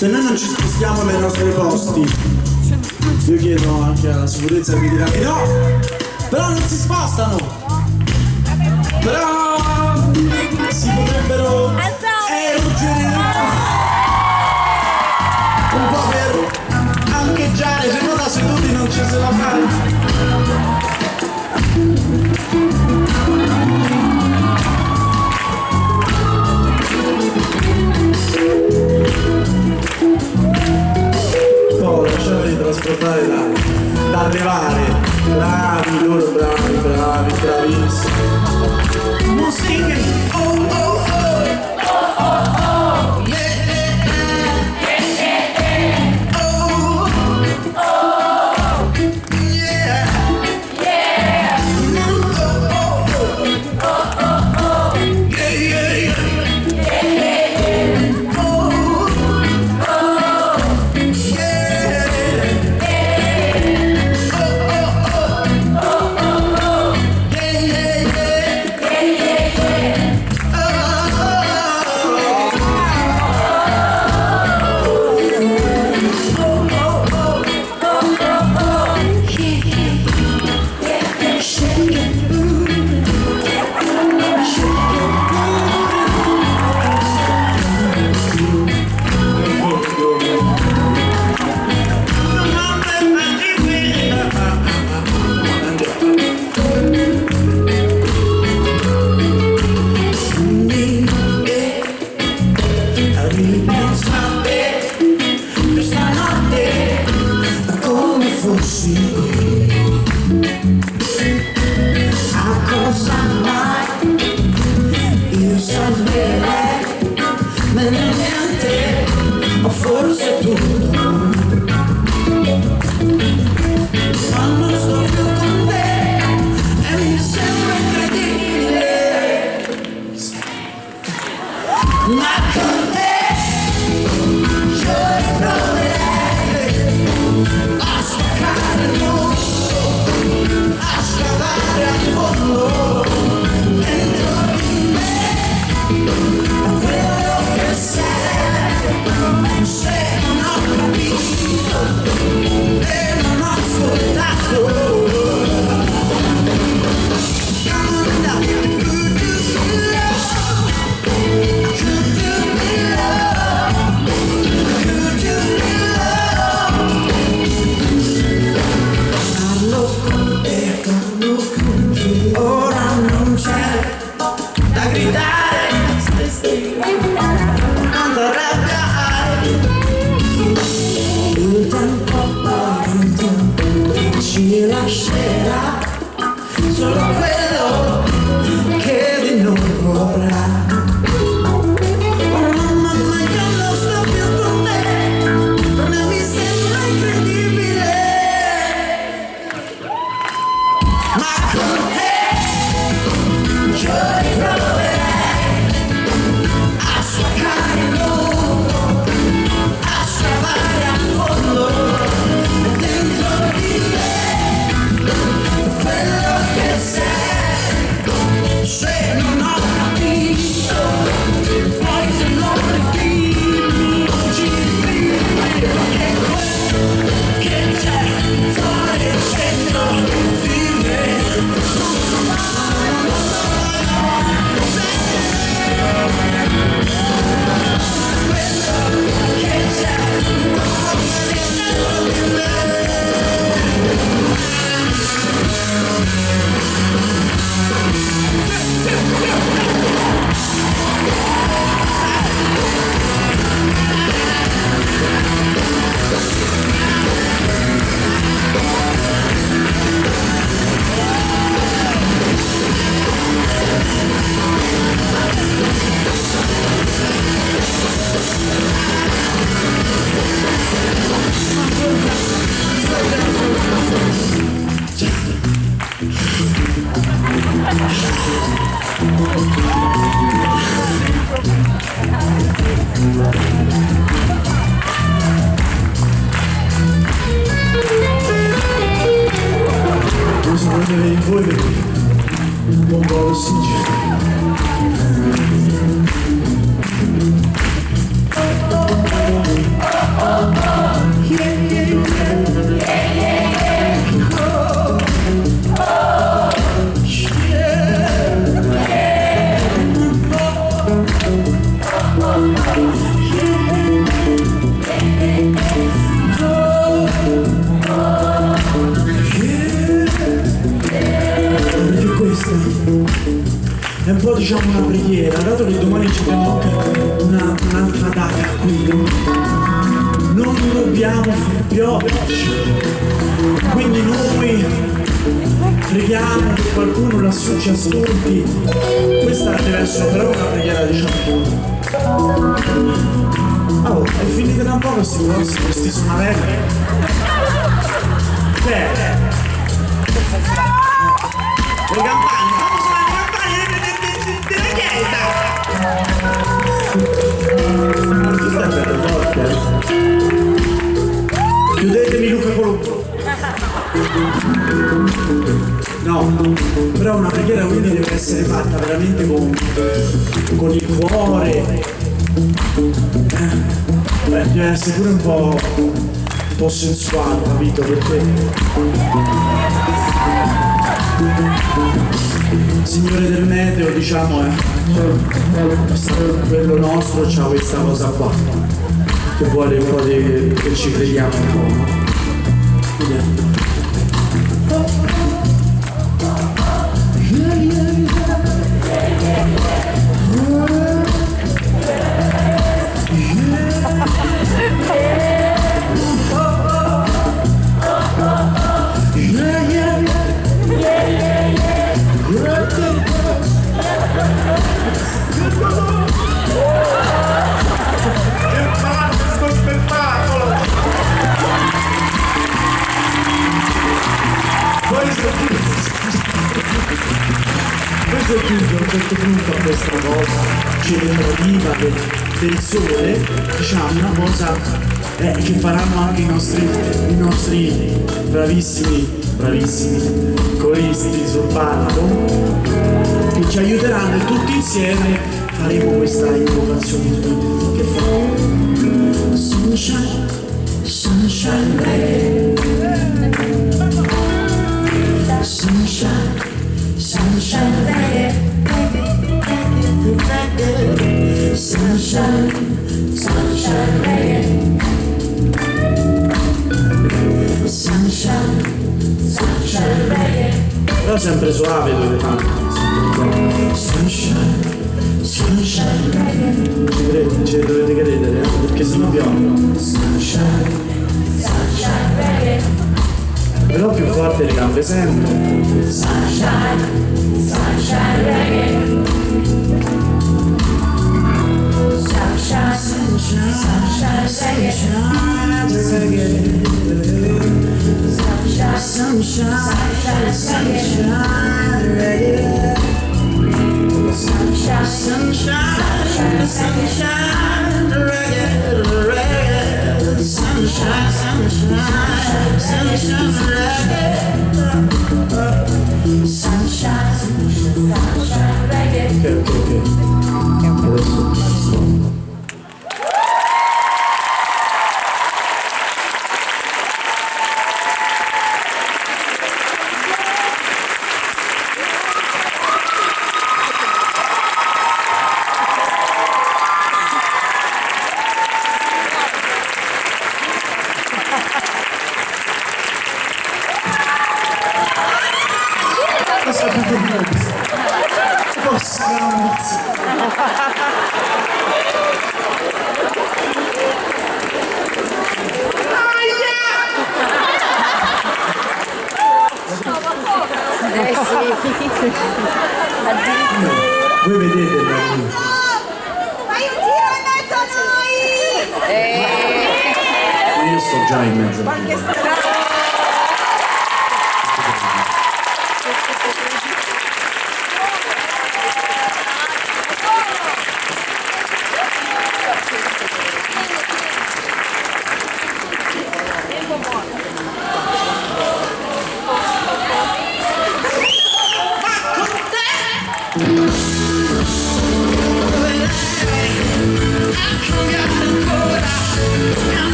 Se noi non ci spostiamo nei nostri posti, io chiedo anche alla sicurezza che mi dirà di no, però non si spostano, però si potrebbero ergere un po' per ancheggiare, se no da seduti non ci se la fa. Lasciateli trasportare da arrivare. Bravi loro, bravi, bravi, bravissimi. Non singing, oh oh oh, oh oh oh, yeah yeah yeah, oh oh yeah yeah, oh oh oh, yeah yeah yeah. A cosa mai io salverei, ma non niente, o forse tutto. Ma non sto più con te e mi sembra incredibile, ma con te io proverei a staccare il mondo, a scavare a fondo dentro di me, a quello che sei, se non ho capito e non ho ascoltato. Ora non c'è da gridare, quanta rabbia hai. Il tempo poi, il tempo ci lascerà solo quello che di noi vorrà. Oh mamma, io non sto più con te, per me mi sembra incredibile, ma con te io proverei a Perché questa è un po', diciamo, una preghiera, dato che domani ci tocca un'altra data qui, non dobbiamo far pioverci, quindi noi preghiamo che qualcuno lassù ci ascolti. Questa deve essere però una preghiera, diciamo. Oh, è finita da un po' questi suonarelli. Le campane, come sono le campane della chiesa? Tu stai bello forte, Chiudetemi Luca Colombo. No, però una preghiera quindi deve essere fatta veramente con il cuore. Deve essere pure un po' sensuale, capito? Perché Signore del meteo, diciamo, quello nostro c'ha questa cosa qua, che vuole un po' che ci crediamo un po', no? Vediamo. Questo è a un certo punto a questa cosa celebrativa del sole, diciamo una cosa che faranno anche i nostri bravissimi coristi sul palco, che ci aiuteranno e tutti insieme faremo questa invocazione che fa Sunshine, sunshine reggae, sunshine, sunshine reggae, sunshine, sunshine reggae, sunshine, sunshine reggae. Però sempre suave dove fare. Sunshine, sunshine reggae. Ci dovete credere, perché sennò piove. Sunshine, sunshine reggae. Però più forte le gambe sempre. Sunshine, sunshine reggae. Sunshine, sunshine, sunshine reggae. Sunshine, sunshine, sunshine reggae. Sunshine, sunshine, sunshine reggae, reggae. Sunshine, sunshine, sunshine reggae. Sunshine, sunshine reggae. Ok. Adesso voi vedete da qui. Fai un giro in mezzo a noi! Io sto già in mezzo a voi.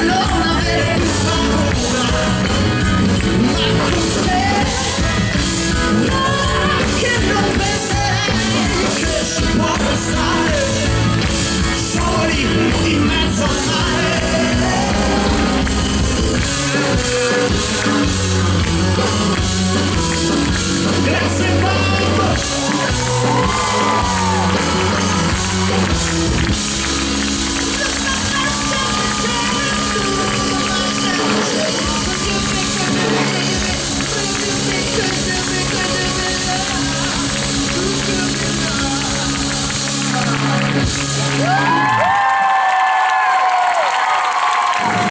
Non avere più paura. insomma